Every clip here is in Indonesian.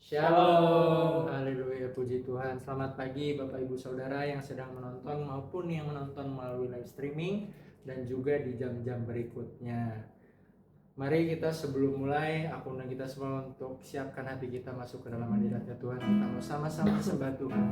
Shalom, haleluya, puji Tuhan. Selamat pagi Bapak Ibu Saudara yang sedang menonton maupun yang menonton melalui live streaming dan juga di jam-jam berikutnya. Mari kita sebelum mulai, aku undang kita semua untuk siapkan hati kita masuk ke dalam hadirat Tuhan. Kita mau sama-sama sembah Tuhan.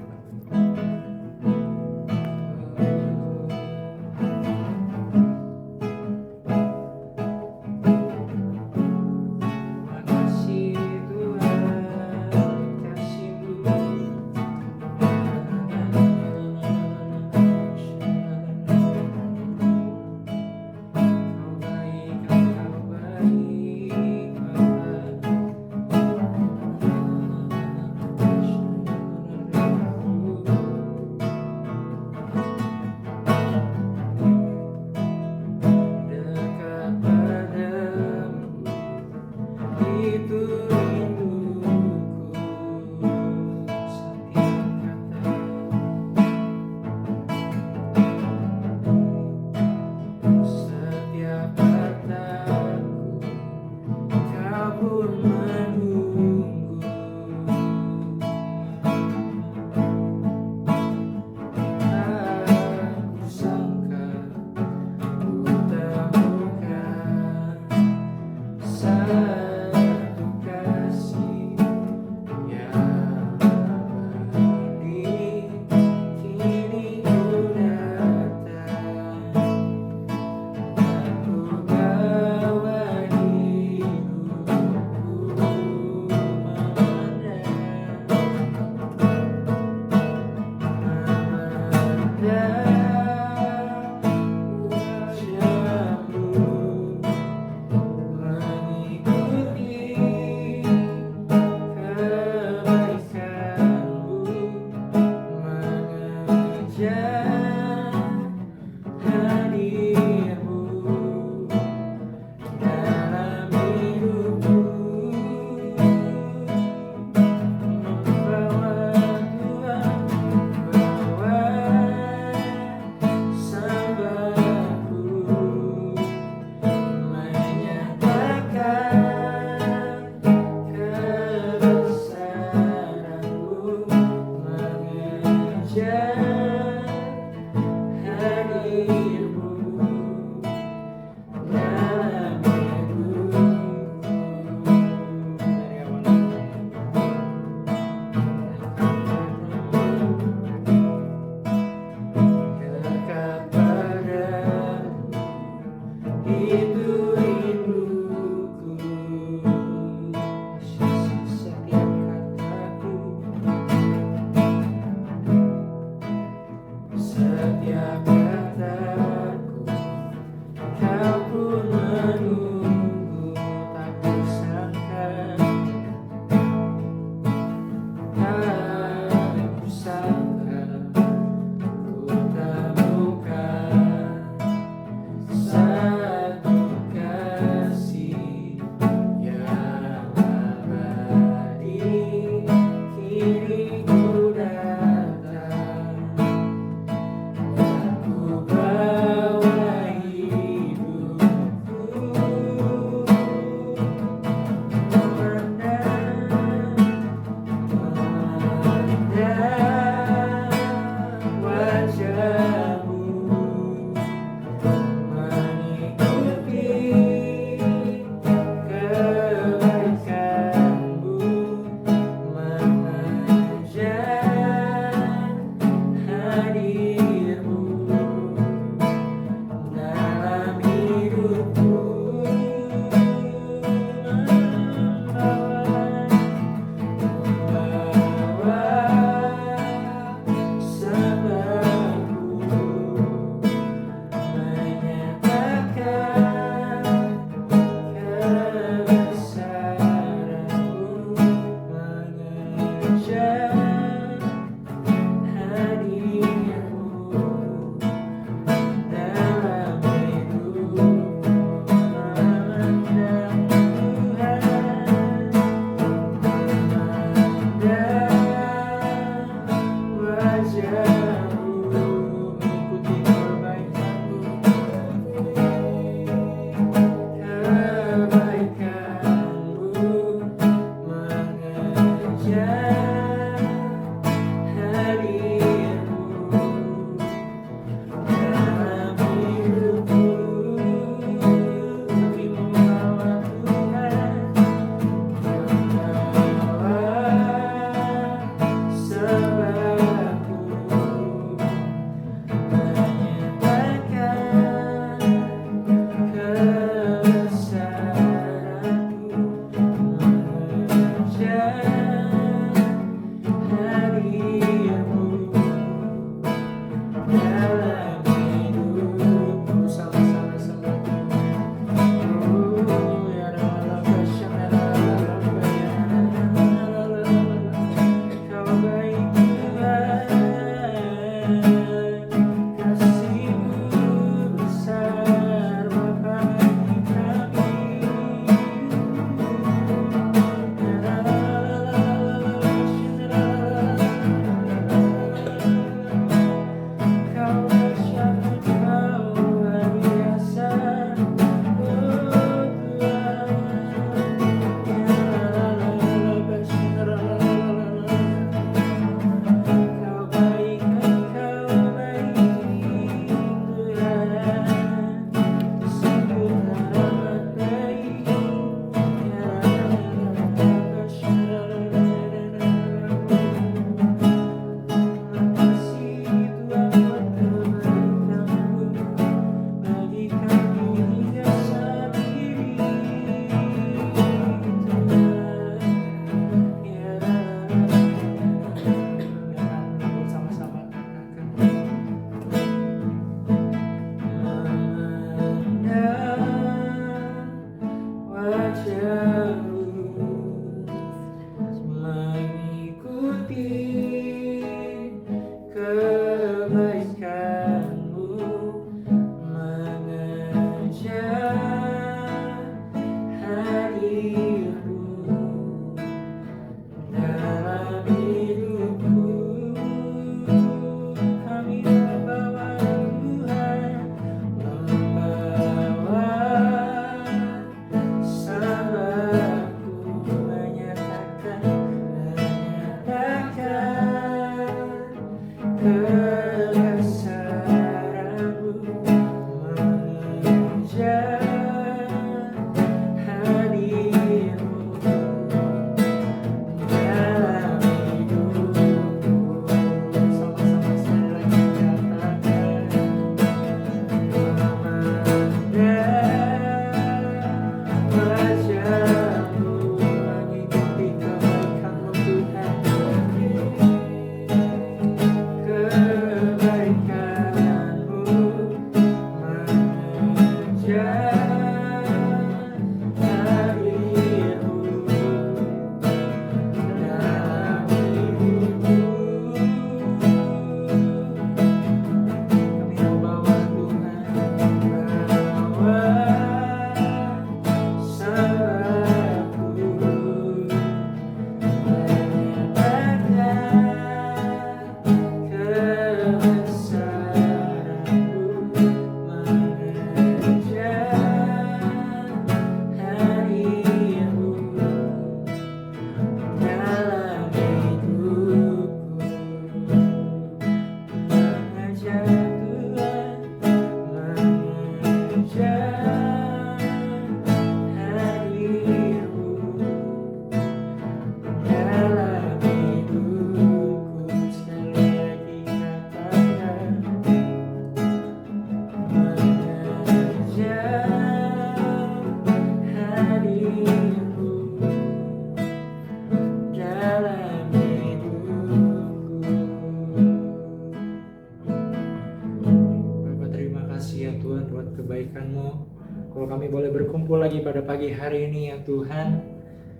Kalau kami boleh berkumpul lagi pada pagi hari ini ya Tuhan,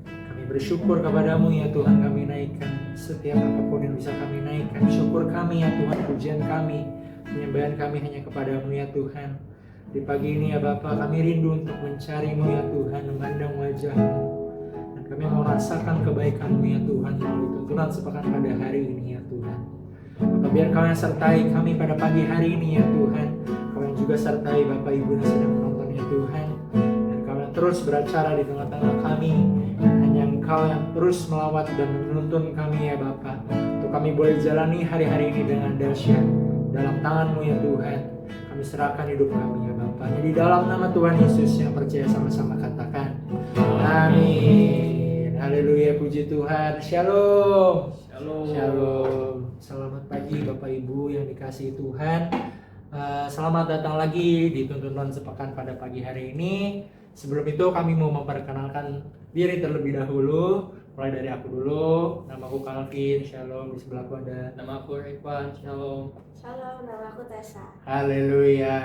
kami bersyukur kepadamu ya Tuhan. Kami naikkan setiap apapun yang bisa kami naikkan. Syukur kami ya Tuhan, pujian kami, penyembahan kami hanya kepadamu ya Tuhan. Di pagi ini ya Bapa, kami rindu untuk mencarimu ya Tuhan, memandang wajahmu. Dan kami mau rasakan kebaikanmu ya Tuhan melalui tuntunan sepekan pada hari ini ya Tuhan. Bapak, biar Kau yang sertai kami pada pagi hari ini ya Tuhan. Kau yang juga sertai Bapak Ibu yang sedang menonton ya Tuhan. Dan Kau yang terus beracara di tengah-tengah kami. Hanya Engkau yang terus melawat dan menuntun kami ya Bapa, untuk kami boleh jalani hari-hari ini dengan dahsyat dalam tangan-Mu ya Tuhan. Kami serahkan hidup kami ya Bapa. Di dalam nama Tuhan Yesus yang percaya sama-sama katakan amin. Haleluya, puji Tuhan. Shalom. Shalom. Shalom. Selamat pagi Bapak Ibu yang dikasihi Tuhan. Selamat datang lagi di tuntunan sepekan pada pagi hari ini. Sebelum itu kami mau memperkenalkan diri terlebih dahulu. Mulai dari aku dulu. Namaku Calvin. Shalom. Di sebelahku ada Nama aku Ivan. Shalom. Shalom, nama aku Tessa. Haleluya.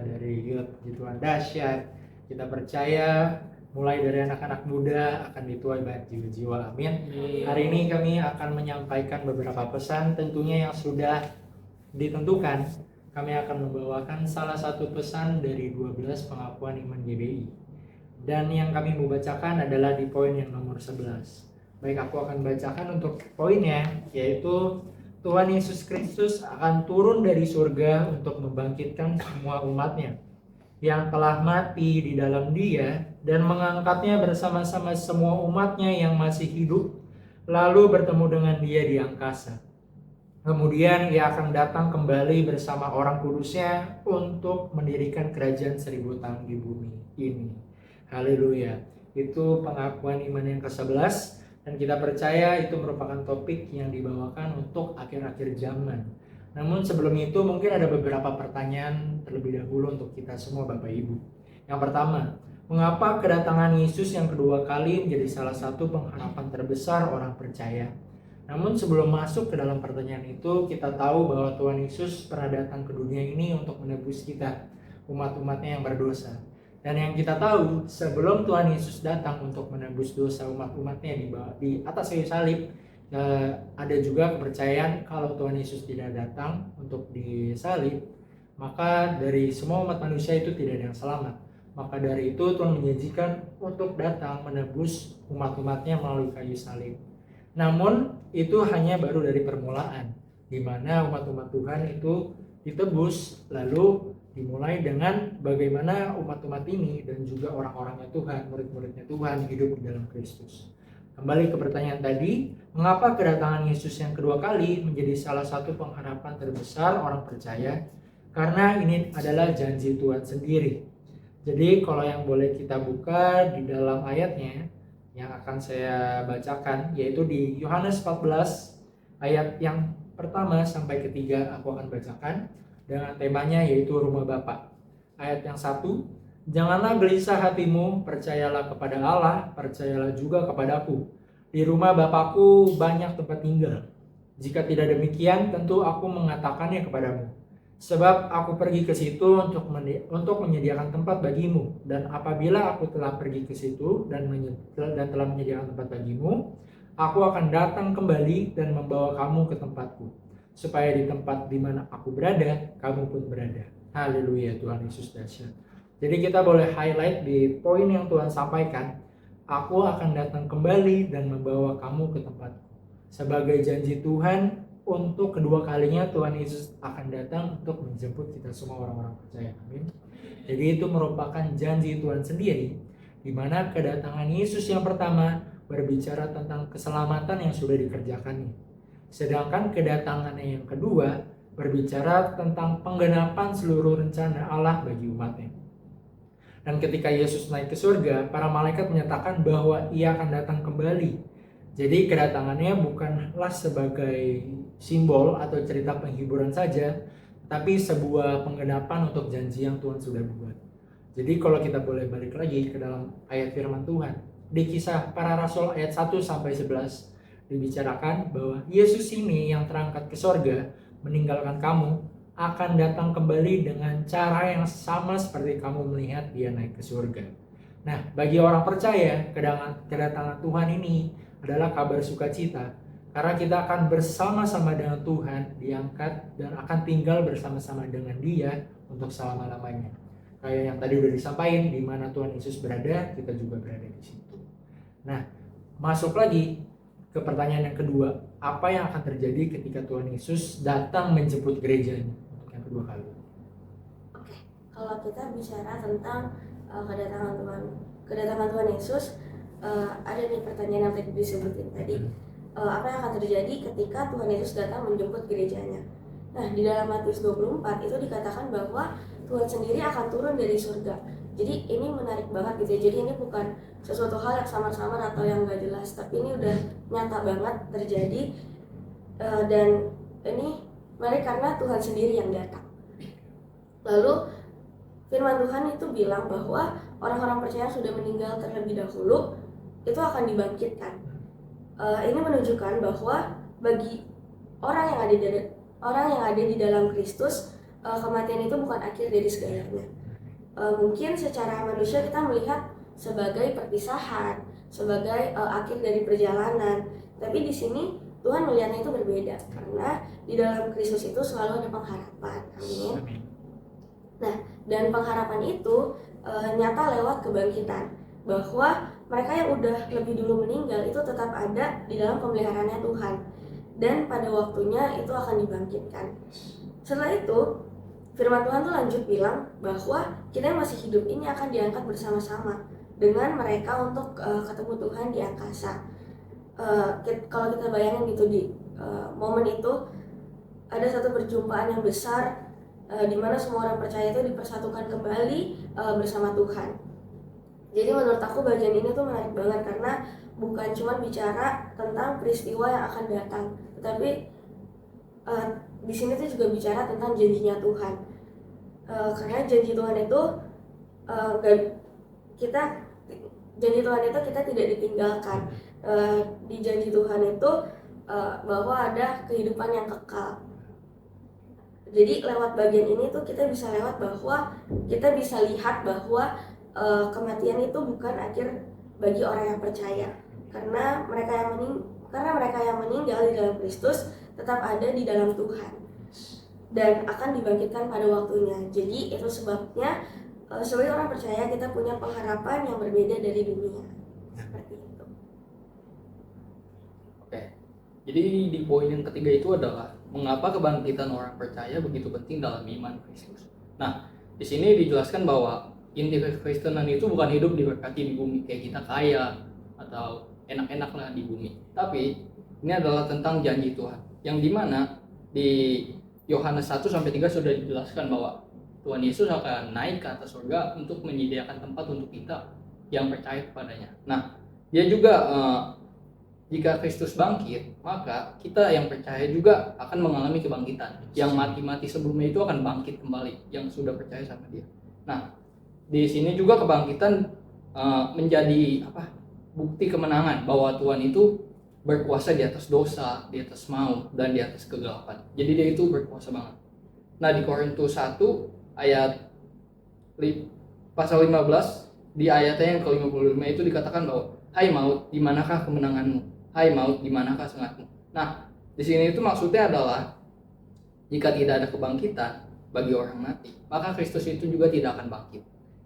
Dari Youth Puji Tuhan dahsyat. Kita percaya mulai dari anak-anak muda akan dituai banyak jiwa-jiwa. Amin. Hari ini kami akan menyampaikan beberapa pesan tentunya yang sudah ditentukan. Kami akan membawakan salah satu pesan dari 12 pengakuan iman GBI. Dan yang kami mau bacakan adalah di poin yang nomor 11. Baik, aku akan bacakan untuk poinnya, yaitu Tuhan Yesus Kristus akan turun dari surga untuk membangkitkan semua umatnya yang telah mati di dalam Dia dan mengangkatnya bersama-sama semua umatnya yang masih hidup, lalu bertemu dengan Dia di angkasa. Kemudian Ia akan datang kembali bersama orang kudusnya untuk mendirikan kerajaan 1000 tahun di bumi ini. Haleluya. Itu pengakuan iman yang ke-11, dan kita percaya itu merupakan topik yang dibawakan untuk akhir-akhir zaman. Namun sebelum itu mungkin ada beberapa pertanyaan terlebih dahulu untuk kita semua Bapak Ibu. Yang pertama, mengapa kedatangan Yesus yang kedua kali menjadi salah satu pengharapan terbesar orang percaya? Namun sebelum masuk ke dalam pertanyaan itu, kita tahu bahwa Tuhan Yesus pernah datang ke dunia ini untuk menebus kita, umat-umatnya yang berdosa. Dan yang kita tahu, sebelum Tuhan Yesus datang untuk menebus dosa umat-umatnya di atas kayu salib, ada juga kepercayaan kalau Tuhan Yesus tidak datang untuk disalib, maka dari semua umat manusia itu tidak ada yang selamat. Maka dari itu Tuhan menjanjikan untuk datang menebus umat-umatnya melalui kayu salib. Namun itu hanya baru dari permulaan, di mana umat-umat Tuhan itu ditebus, lalu dimulai dengan bagaimana umat-umat ini dan juga orang-orangnya Tuhan, murid-muridnya Tuhan hidup di dalam Kristus. Kembali ke pertanyaan tadi, mengapa kedatangan Yesus yang kedua kali menjadi salah satu pengharapan terbesar orang percaya? Karena ini adalah janji Tuhan sendiri. Jadi kalau yang boleh kita buka di dalam ayatnya yang akan saya bacakan, yaitu di Yohanes 14 ayat yang pertama sampai ketiga aku akan bacakan dengan temanya yaitu rumah Bapa. Ayat yang 1, janganlah gelisah hatimu, percayalah kepada Allah, percayalah juga kepadaku. Di rumah Bapakku banyak tempat tinggal. Jika tidak demikian, tentu aku mengatakannya kepadamu. Sebab aku pergi ke situ untuk menyediakan tempat bagimu. Dan apabila aku telah pergi ke situ dan telah menyediakan tempat bagimu, aku akan datang kembali dan membawa kamu ke tempatku, supaya di tempat di mana aku berada, kamu pun berada. Haleluya, Tuhan Yesus dahsyat. Jadi kita boleh highlight di poin yang Tuhan sampaikan, aku akan datang kembali dan membawa kamu ke tempatku. Sebagai janji Tuhan, untuk kedua kalinya Tuhan Yesus akan datang untuk menjemput kita semua orang-orang percaya. Amin. Jadi itu merupakan janji Tuhan sendiri, di mana kedatangan Yesus yang pertama berbicara tentang keselamatan yang sudah dikerjakannya. Sedangkan kedatangannya yang kedua berbicara tentang penggenapan seluruh rencana Allah bagi umatnya. Dan ketika Yesus naik ke surga, para malaikat menyatakan bahwa Ia akan datang kembali. Jadi kedatangannya bukanlah sebagai simbol atau cerita penghiburan saja, tapi sebuah penggenapan untuk janji yang Tuhan sudah buat. Jadi kalau kita boleh balik lagi ke dalam ayat firman Tuhan, di Kisah Para Rasul ayat 1 sampai 11 dibicarakan bahwa Yesus ini yang terangkat ke sorga meninggalkan kamu akan datang kembali dengan cara yang sama seperti kamu melihat Dia naik ke surga. Nah, bagi orang percaya, kedatangan Tuhan ini adalah kabar sukacita, karena kita akan bersama-sama dengan Tuhan diangkat dan akan tinggal bersama-sama dengan Dia untuk selama-lamanya. Kayak yang tadi udah disampaikan, di mana Tuhan Yesus berada, kita juga berada di situ. Nah, masuk lagi ke pertanyaan yang kedua, apa yang akan terjadi ketika Tuhan Yesus datang menjemput gerejanya untuk yang kedua kali? Oke, kalau kita bicara tentang kedatangan Tuhan Yesus, ada nih pertanyaan yang tadi disebutin tadi. Apa yang akan terjadi ketika Tuhan Yesus datang menjemput gerejanya? Nah, di dalam Matius 24 itu dikatakan bahwa Tuhan sendiri akan turun dari surga. Jadi ini menarik banget gitu ya. Jadi ini bukan sesuatu hal yang samar-samar atau yang gak jelas, tapi ini udah nyata banget terjadi. Dan ini menarik karena Tuhan sendiri yang datang. Lalu firman Tuhan itu bilang bahwa orang-orang percaya yang sudah meninggal terlebih dahulu itu akan dibangkitkan. Ini menunjukkan bahwa bagi orang yang ada di dalam Kristus, kematian itu bukan akhir dari segalanya. Mungkin secara manusia kita melihat sebagai perpisahan, sebagai akhir dari perjalanan, tapi di sini Tuhan melihatnya itu berbeda karena di dalam Kristus itu selalu ada pengharapan. Amin. Nah, dan pengharapan itu nyata lewat kebangkitan, bahwa mereka yang udah lebih dulu meninggal itu tetap ada di dalam pemeliharaannya Tuhan, dan pada waktunya itu akan dibangkitkan. Setelah itu firman Tuhan tuh lanjut bilang bahwa kita yang masih hidup ini akan diangkat bersama-sama dengan mereka untuk ketemu Tuhan di angkasa. Kalau kita bayangin gitu di momen itu ada satu perjumpaan yang besar, di mana semua orang percaya itu dipersatukan kembali bersama Tuhan. Jadi menurut aku bagian ini tuh menarik banget karena bukan cuma bicara tentang peristiwa yang akan datang, tetapi di sini tuh juga bicara tentang janjinya Tuhan. Karena janji Tuhan itu kita tidak ditinggalkan. Di janji Tuhan itu bahwa ada kehidupan yang kekal. Jadi lewat bagian ini tuh kita bisa lihat bahwa kematian itu bukan akhir bagi orang yang percaya, karena mereka yang meninggal di dalam Kristus tetap ada di dalam Tuhan dan akan dibangkitkan pada waktunya. Jadi itu sebabnya sebagai orang percaya kita punya pengharapan yang berbeda dari dunia. Seperti itu. Oke. Jadi di poin yang ketiga itu adalah mengapa kebangkitan orang percaya begitu penting dalam iman Kristus. Nah, di sini dijelaskan bahwa inti kekristenan itu bukan hidup diberkati di bumi kayak kita kaya atau enak-enak lah di bumi. Tapi ini adalah tentang janji Tuhan, yang dimana di Yohanes 1-3 sudah dijelaskan bahwa Tuhan Yesus akan naik ke atas surga untuk menyediakan tempat untuk kita yang percaya kepadanya. Nah, dia juga jika Kristus bangkit, maka kita yang percaya juga akan mengalami kebangkitan. Yang mati-mati sebelumnya itu akan bangkit kembali, yang sudah percaya sama dia. Nah, di sini juga kebangkitan menjadi bukti kemenangan bahwa Tuhan itu berkuasa di atas dosa, di atas maut, dan di atas kegelapan. Jadi dia itu berkuasa banget. Nah, di Korintus 1 ayat pasal 15 di ayatnya yang ke-55 itu dikatakan bahwa hai maut, di manakah kemenanganmu? Hai maut, di manakah sengatmu? Nah, di sini itu maksudnya adalah jika tidak ada kebangkitan bagi orang mati, maka Kristus itu juga tidak akan bangkit.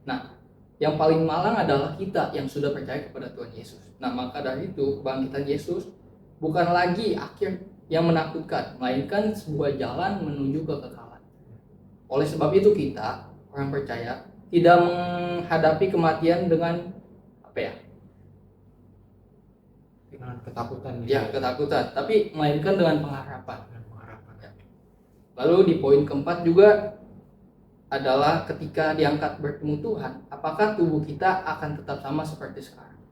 Nah, yang paling malang adalah kita yang sudah percaya kepada Tuhan Yesus. Nah, maka dari itu kebangkitan Yesus bukan lagi akhir yang menakutkan, melainkan sebuah jalan menuju kekekalan. Oleh sebab itu kita, orang percaya, tidak menghadapi kematian dengan dengan ketakutan. Ya, ketakutan, tapi melainkan dengan pengharapan. Lalu di poin keempat juga adalah ketika diangkat bertemu Tuhan, apakah tubuh kita akan tetap sama seperti sekarang?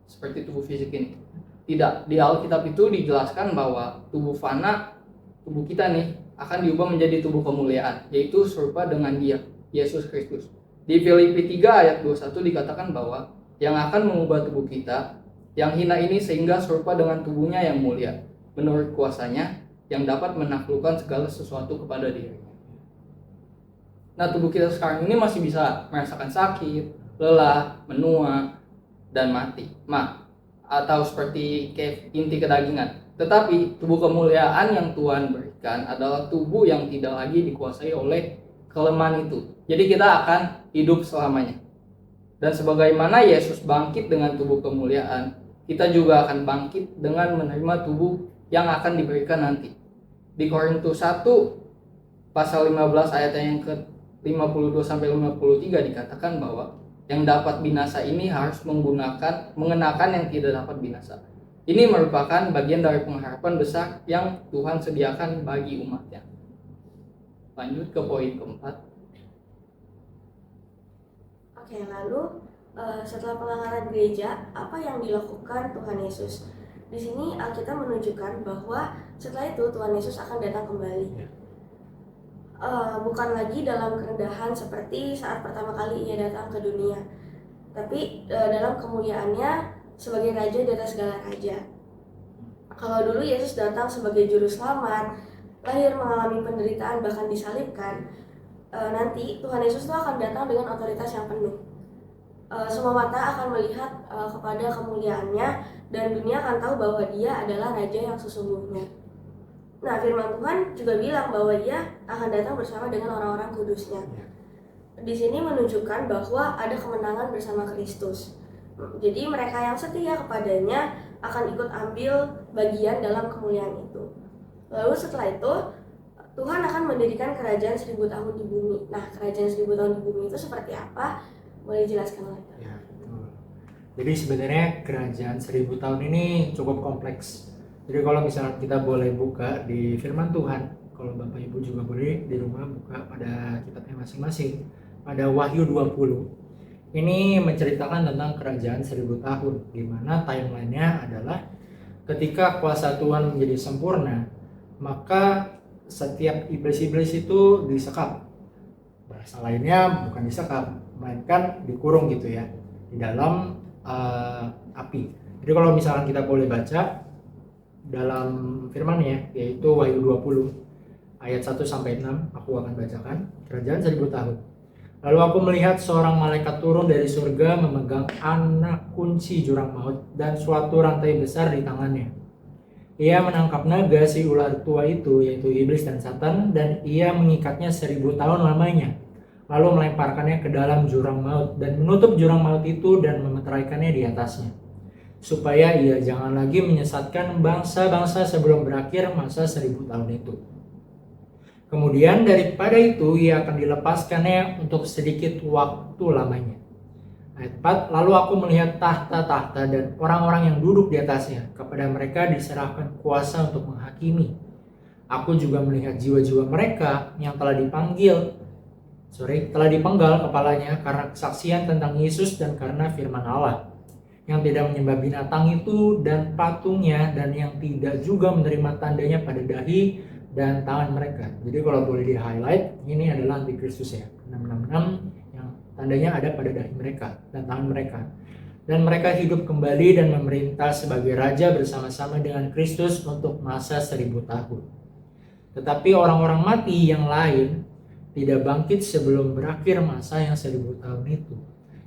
Seperti tubuh fisik ini? Tidak. Di Alkitab itu dijelaskan bahwa tubuh fana, tubuh kita nih akan diubah menjadi tubuh kemuliaan, yaitu serupa dengan Dia, Yesus Kristus. Di Filipi 3 ayat 21 dikatakan bahwa yang akan mengubah tubuh kita yang hina ini sehingga serupa dengan tubuhnya yang mulia, menurut kuasanya yang dapat menaklukkan segala sesuatu kepada dirinya. Nah, tubuh kita sekarang ini masih bisa merasakan sakit, lelah, menua, dan mati. Atau seperti inti kedagingan. Tetapi tubuh kemuliaan yang Tuhan berikan adalah tubuh yang tidak lagi dikuasai oleh kelemahan itu. Jadi kita akan hidup selamanya. Dan sebagaimana Yesus bangkit dengan tubuh kemuliaan, kita juga akan bangkit dengan menerima tubuh yang akan diberikan nanti. Di Korintus 1 pasal 15 ayat yang ke 52-53 dikatakan bahwa yang dapat binasa ini harus mengenakan yang tidak dapat binasa. Ini merupakan bagian dari pengharapan besar yang Tuhan sediakan bagi umatnya. Lanjut ke poin keempat. Oke, lalu setelah pelanggaran gereja, apa yang dilakukan Tuhan Yesus? Di sini Alkitab menunjukkan bahwa setelah itu Tuhan Yesus akan datang kembali. Bukan lagi dalam kerendahan seperti saat pertama kali ia datang ke dunia, tapi dalam kemuliaannya sebagai raja di atas segala raja. Kalau dulu Yesus datang sebagai juru selamat, lahir mengalami penderitaan bahkan disalibkan, nanti Tuhan Yesus itu akan datang dengan otoritas yang penuh. Semua mata akan melihat kepada kemuliaannya dan dunia akan tahu bahwa dia adalah raja yang sesungguhnya. Nah, firman Tuhan juga bilang bahwa dia akan datang bersama dengan orang-orang kudusnya. Di sini menunjukkan bahwa ada kemenangan bersama Kristus. Jadi mereka yang setia kepadanya akan ikut ambil bagian dalam kemuliaan itu. Lalu setelah itu Tuhan akan mendirikan kerajaan 1000 tahun di bumi. Nah, kerajaan 1000 tahun di bumi itu seperti apa? Boleh dijelaskan oleh Pak? Ya, betul. Jadi sebenarnya kerajaan 1000 tahun ini cukup kompleks. Jadi kalau misalnya kita boleh buka di firman Tuhan, kalau Bapak Ibu juga boleh di rumah buka pada kitabnya masing-masing, pada Wahyu 20. Ini menceritakan tentang kerajaan 1000 tahun, di mana timelinenya adalah ketika kuasa Tuhan menjadi sempurna, maka setiap iblis-iblis itu disekap. Bahasa lainnya bukan disekap, melainkan dikurung gitu ya, di dalam api. Jadi kalau misalkan kita boleh baca dalam firman-Nya, yaitu Wahyu 20 ayat 1 sampai 6, aku akan bacakan. Kerajaan 1000 tahun. Lalu aku melihat seorang malaikat turun dari surga memegang anak kunci jurang maut dan suatu rantai besar di tangannya. Ia menangkap naga si ular tua itu, yaitu iblis dan Satan, dan ia mengikatnya 1000 tahun lamanya. Lalu melemparkannya ke dalam jurang maut dan menutup jurang maut itu dan memeteraikannya di atasnya, supaya ia jangan lagi menyesatkan bangsa-bangsa sebelum berakhir masa 1000 tahun itu. Kemudian daripada itu ia akan dilepaskannya untuk sedikit waktu lamanya. Ayat 4, lalu aku melihat tahta-tahta dan orang-orang yang duduk di atasnya. Kepada mereka diserahkan kuasa untuk menghakimi. Aku juga melihat jiwa-jiwa mereka yang telah dipenggal kepalanya karena kesaksian tentang Yesus dan karena firman Allah, yang tidak menyembah binatang itu dan patungnya, dan yang tidak juga menerima tandanya pada dahi dan tangan mereka. Jadi kalau boleh di highlight, ini adalah antikristus ya, 666 yang tandanya ada pada dahi mereka dan tangan mereka. Dan mereka hidup kembali dan memerintah sebagai raja bersama-sama dengan Kristus untuk masa 1000 tahun. Tetapi orang-orang mati yang lain tidak bangkit sebelum berakhir masa yang 1000 tahun itu.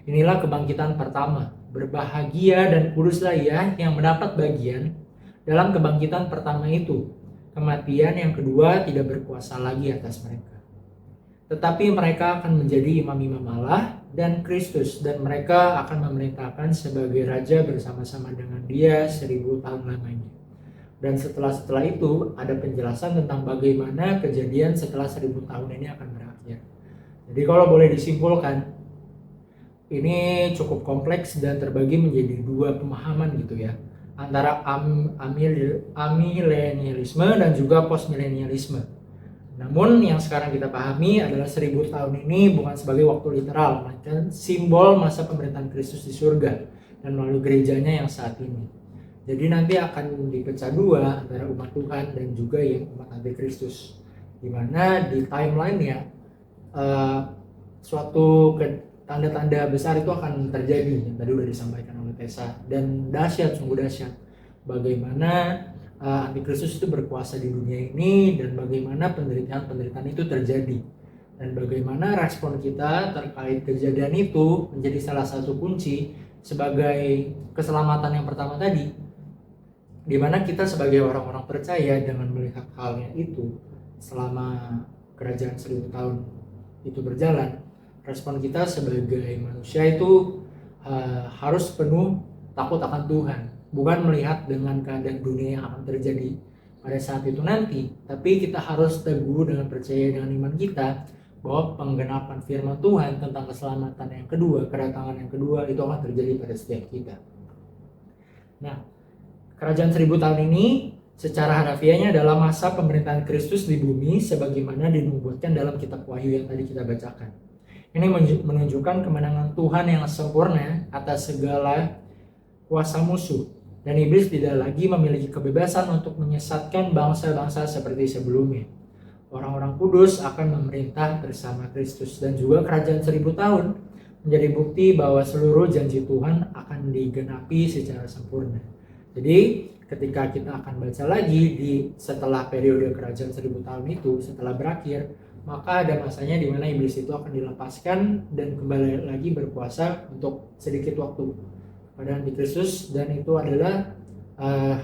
Inilah kebangkitan pertama. Berbahagia dan kuduslah ia yang mendapat bagian dalam kebangkitan pertama itu. Kematian yang kedua tidak berkuasa lagi atas mereka. Tetapi mereka akan menjadi imam-imam Allah dan Kristus, dan mereka akan memerintahkan sebagai raja bersama-sama dengan dia 1000 tahun lamanya. Dan setelah itu ada penjelasan tentang bagaimana kejadian setelah 1000 tahun ini akan berakhir. Jadi kalau boleh disimpulkan, ini cukup kompleks dan terbagi menjadi dua pemahaman gitu ya, antara amilenialisme dan juga postmilenialisme. Namun yang sekarang kita pahami adalah 1000 tahun ini bukan sebagai waktu literal, melainkan simbol masa pemerintahan Kristus di surga dan melalui gerejanya yang saat ini. Jadi nanti akan dipecah dua antara umat Tuhan dan juga yang umat antikristus, di mana di timeline-nya suatu tanda-tanda besar itu akan terjadi yang tadi sudah disampaikan oleh Tessa, dan dahsyat, sungguh dahsyat bagaimana antikristus itu berkuasa di dunia ini dan bagaimana penderitaan itu terjadi, dan bagaimana respon kita terkait kejadian itu menjadi salah satu kunci sebagai keselamatan yang pertama tadi, di mana kita sebagai orang-orang percaya dengan melihat halnya itu selama kerajaan 1000 tahun itu berjalan, respon kita sebagai manusia itu harus penuh takut akan Tuhan, bukan melihat dengan keadaan dunia yang akan terjadi pada saat itu nanti, tapi kita harus teguh dengan percaya dengan iman kita bahwa penggenapan firman Tuhan tentang keselamatan yang kedua, kedatangan yang kedua itu akan terjadi pada setiap kita. Nah, kerajaan 1000 tahun ini secara harafiahnya adalah masa pemerintahan Kristus di bumi sebagaimana dinubuatkan dalam kitab Wahyu yang tadi kita bacakan. Ini menunjukkan kemenangan Tuhan yang sempurna atas segala kuasa musuh, dan iblis tidak lagi memiliki kebebasan untuk menyesatkan bangsa-bangsa seperti sebelumnya. Orang-orang kudus akan memerintah bersama Kristus, dan juga kerajaan 1000 tahun menjadi bukti bahwa seluruh janji Tuhan akan digenapi secara sempurna. Jadi ketika kita akan baca lagi setelah periode kerajaan 1000 tahun itu setelah berakhir, maka ada masanya di mana iblis itu akan dilepaskan dan kembali lagi berkuasa untuk sedikit waktu pada Antikristus, dan itu adalah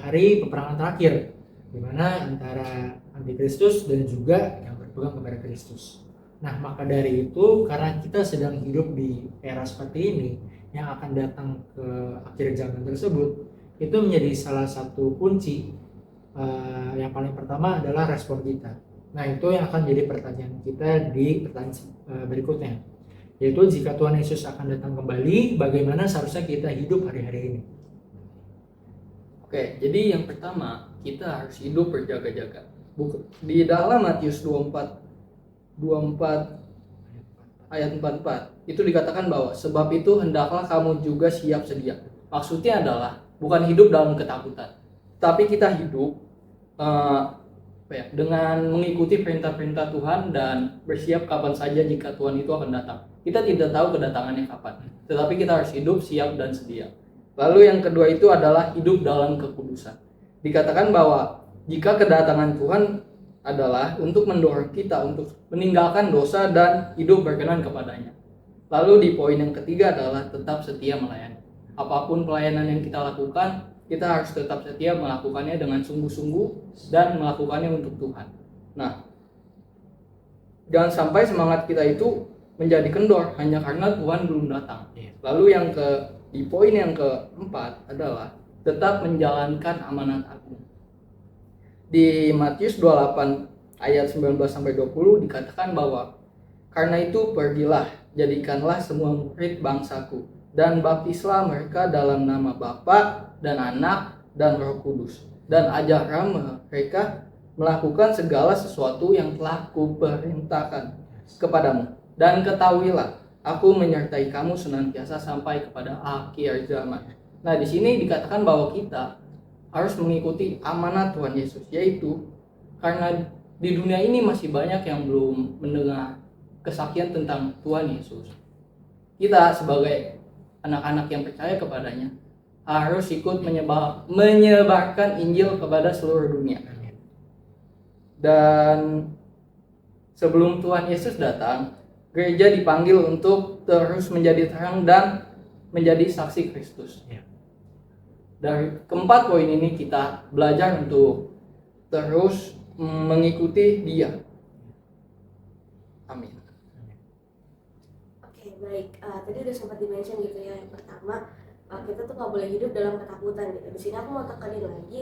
hari peperangan terakhir di mana antara Antikristus dan juga yang berpegang kepada Kristus. Nah, maka dari itu karena kita sedang hidup di era seperti ini yang akan datang ke akhir zaman tersebut, itu menjadi salah satu kunci. Yang paling pertama adalah respon kita. Nah, itu yang akan jadi pertanyaan kita di pertanyaan berikutnya, yaitu jika Tuhan Yesus akan datang kembali, bagaimana seharusnya kita hidup hari-hari ini? Oke, jadi yang pertama kita harus hidup berjaga-jaga. Di dalam Matius 24 ayat 44 itu dikatakan bahwa sebab itu hendaklah kamu juga siap sedia. Maksudnya adalah bukan hidup dalam ketakutan, tapi kita hidup dengan mengikuti perintah-perintah Tuhan dan bersiap kapan saja jika Tuhan itu akan datang. Kita tidak tahu kedatangannya kapan, tetapi kita harus hidup siap dan sedia. Lalu yang kedua itu adalah hidup dalam kekudusan. Dikatakan bahwa jika kedatangan Tuhan adalah untuk mendorong kita untuk meninggalkan dosa dan hidup berkenan kepadanya. Lalu di poin yang ketiga adalah tetap setia melayani. Apapun pelayanan yang kita lakukan, kita harus tetap setia melakukannya dengan sungguh-sungguh dan melakukannya untuk Tuhan. Nah, jangan sampai semangat kita itu menjadi kendor hanya karena Tuhan belum datang. Lalu di poin yang keempat adalah tetap menjalankan amanat agung. Di Matius 28 ayat 19-20 dikatakan bahwa karena itu pergilah, jadikanlah semua murid bangsaku dan baptislah mereka dalam nama Bapa dan Anak dan Roh Kudus, dan ajarlah mereka melakukan segala sesuatu yang telah kuperintahkan kepadamu, dan ketahuilah aku menyertai kamu senantiasa sampai kepada akhir zaman. Nah, di sini dikatakan bahwa kita harus mengikuti amanat Tuhan Yesus, yaitu karena di dunia ini masih banyak yang belum mendengar kesaksian tentang Tuhan Yesus. Kita sebagai anak-anak yang percaya kepadanya harus ikut menyebarkan Injil kepada seluruh dunia. Dan sebelum Tuhan Yesus datang, gereja dipanggil untuk terus menjadi terang dan menjadi saksi Kristus. Dari keempat poin ini kita belajar untuk terus mengikuti Dia. Amin. Oke, baik. Tadi udah sempat di-mention gitu ya. Yang pertama, kita tuh nggak boleh hidup dalam ketakutan gitu. Di sini aku mau tekanin lagi,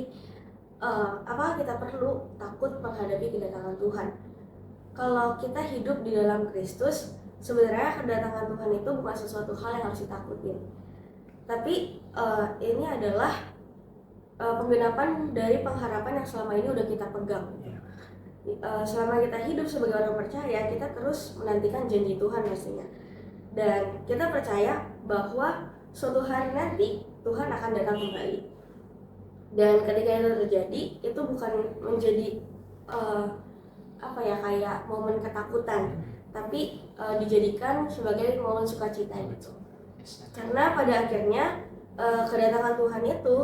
apa kita perlu takut menghadapi kedatangan Tuhan. Kalau kita hidup di dalam Kristus, sebenarnya kedatangan Tuhan itu bukan sesuatu hal yang harus ditakutin. Tapi ini adalah penggenapan dari pengharapan yang selama ini udah kita pegang. Selama kita hidup sebagai orang percaya, kita terus menantikan janji Tuhan pastinya. Dan kita percaya bahwa suatu hari nanti Tuhan akan datang kembali. Dan ketika itu terjadi, itu bukan menjadi kayak momen ketakutan, tapi dijadikan sebagai momen sukacita gitu. Karena pada akhirnya kedatangan Tuhan itu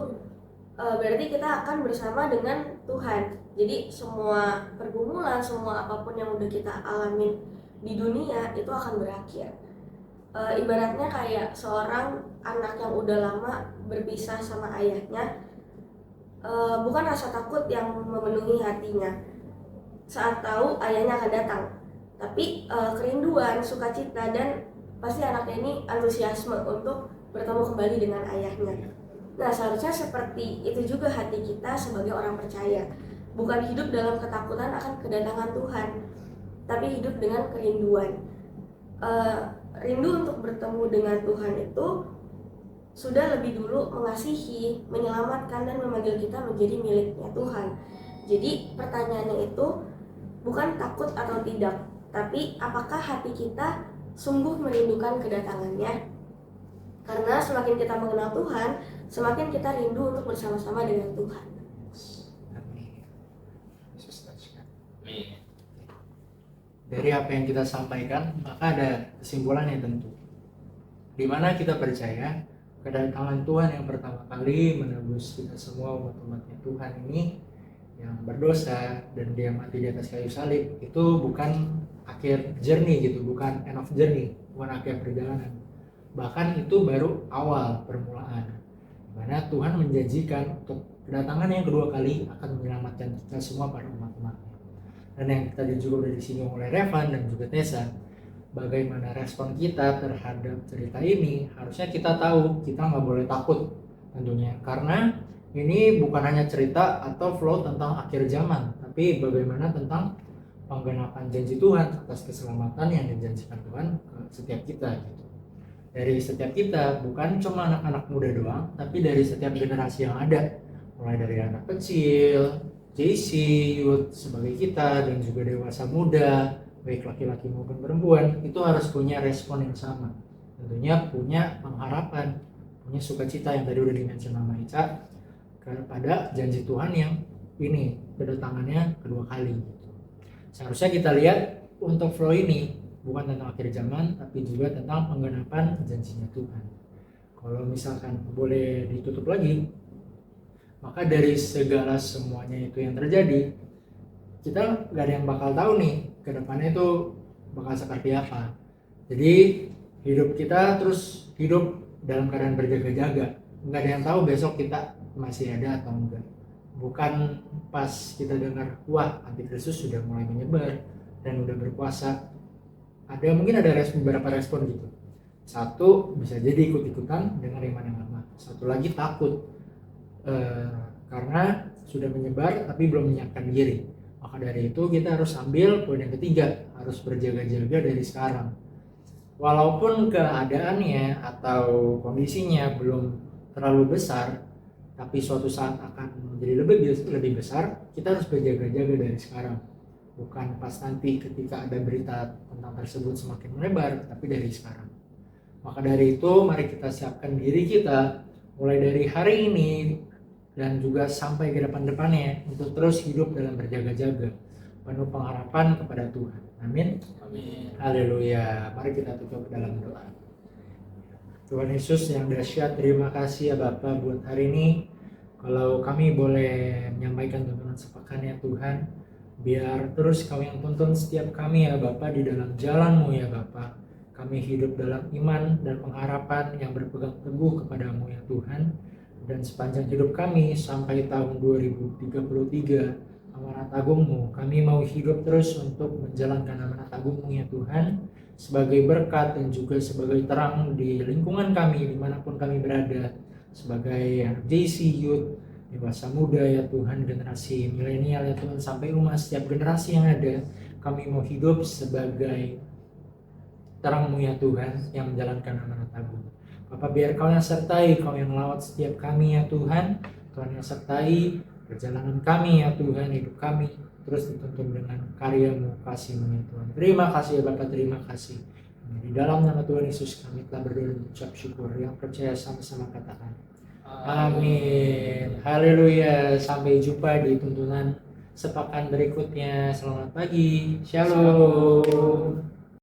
berarti kita akan bersama dengan Tuhan. Jadi semua pergumulan, semua apapun yang udah kita alamin di dunia itu akan berakhir. Ibaratnya kayak seorang anak yang udah lama berpisah sama ayahnya, bukan rasa takut yang memenuhi hatinya saat tahu ayahnya akan datang, tapi kerinduan, sukacita, dan pasti anaknya ini antusiasme untuk bertemu kembali dengan ayahnya. Nah, seharusnya seperti itu juga hati kita sebagai orang percaya, bukan hidup dalam ketakutan akan kedatangan Tuhan, tapi hidup dengan kerinduan. Rindu untuk bertemu dengan Tuhan itu sudah lebih dulu mengasihi, menyelamatkan, dan memanggil kita menjadi miliknya Tuhan. Jadi pertanyaannya itu bukan takut atau tidak, tapi apakah hati kita sungguh merindukan kedatangannya? Karena semakin kita mengenal Tuhan, semakin kita rindu untuk bersama-sama dengan Tuhan. Dari apa yang kita sampaikan, maka ada kesimpulannya tentu. Di mana kita percaya kedatangan Tuhan yang pertama kali menebus kita semua umat-umatnya Tuhan ini yang berdosa dan dia mati di atas kayu salib, itu bukan akhir journey gitu, bukan end of journey, bukan akhir perjalanan. Bahkan itu baru awal permulaan, dimana Tuhan menjanjikan untuk kedatangan yang kedua kali akan menyelamatkan kita semua para umat-umatnya. Dan yang tadi juga udah disinggung oleh Revan dan juga Tessa, bagaimana respon kita terhadap cerita ini, harusnya kita tahu kita nggak boleh takut tentunya, karena ini bukan hanya cerita atau flow tentang akhir zaman, tapi bagaimana tentang penggenapan janji Tuhan atas keselamatan yang dijanjikan Tuhan ke setiap kita gitu. Dari setiap kita, bukan cuma anak-anak muda doang, tapi dari setiap generasi yang ada, mulai dari anak kecil, JC, youth sebagai kita, dan juga dewasa muda, baik laki-laki maupun perempuan, itu harus punya respon yang sama. Tentunya punya pengharapan, punya sukacita yang tadi udah di-mention sama Ica, kepada janji Tuhan yang ini kedatangannya kedua kali. Seharusnya kita lihat untuk flow ini bukan tentang akhir zaman, tapi juga tentang penggenapan janjinya Tuhan. Kalau misalkan boleh ditutup lagi, maka dari segala semuanya itu yang terjadi, kita gak ada yang bakal tahu nih ke depannya itu bakal seperti apa. Jadi hidup kita terus hidup dalam keadaan berjaga-jaga. Gak ada yang tahu besok kita masih ada atau enggak. Bukan pas kita dengar, wah antikristus sudah mulai menyebar dan udah berkuasa, mungkin ada beberapa respon gitu. Satu, bisa jadi ikut-ikutan dengan iman yang lama. Satu lagi takut, karena sudah menyebar tapi belum menyiapkan diri. Maka dari itu kita harus ambil poin yang ketiga, harus berjaga-jaga dari sekarang. Walaupun keadaannya atau kondisinya belum terlalu besar, tapi suatu saat akan menjadi lebih besar, kita harus berjaga-jaga dari sekarang. Bukan pas nanti ketika ada berita tentang tersebut semakin melebar, tapi dari sekarang. Maka dari itu mari kita siapkan diri kita mulai dari hari ini dan juga sampai ke depan-depannya untuk terus hidup dalam berjaga-jaga, penuh pengharapan kepada Tuhan. Amin. Amin. Haleluya. Mari kita tutup dalam doa. Tuhan Yesus yang dahsyat, terima kasih ya Bapa buat hari ini. Kalau kami boleh menyampaikan tuntunan sepekan ya Tuhan, biar terus Kau yang tuntun setiap kami ya Bapa di dalam jalan-Mu ya Bapa. Kami hidup dalam iman dan pengharapan yang berpegang teguh kepadamu ya Tuhan. Dan sepanjang hidup kami sampai tahun 2033 amanat agungmu, kami mau hidup terus untuk menjalankan amanat agungmu ya Tuhan, sebagai berkat dan juga sebagai terang di lingkungan kami dimanapun kami berada, sebagai anak JC, youth, dewasa muda ya Tuhan, generasi milenial ya Tuhan, sampai umat setiap generasi yang ada, kami mau hidup sebagai terang-Mu ya Tuhan yang menjalankan amanat agung. Bapak, biar Kau yang sertai, Kau yang lawat setiap kami ya Tuhan. Tuhan yang sertai perjalanan kami ya Tuhan, hidup kami terus dituntun dengan karya-Mu, kasih-Mu ya Tuhan. Terima kasih ya Bapak, terima kasih. Di dalam nama Tuhan Yesus kami telah berdoa dan ucap syukur. Yang percaya sama-sama katakan amin. Haleluya. Sampai jumpa di tuntunan sepekan berikutnya. Selamat pagi. Shalom.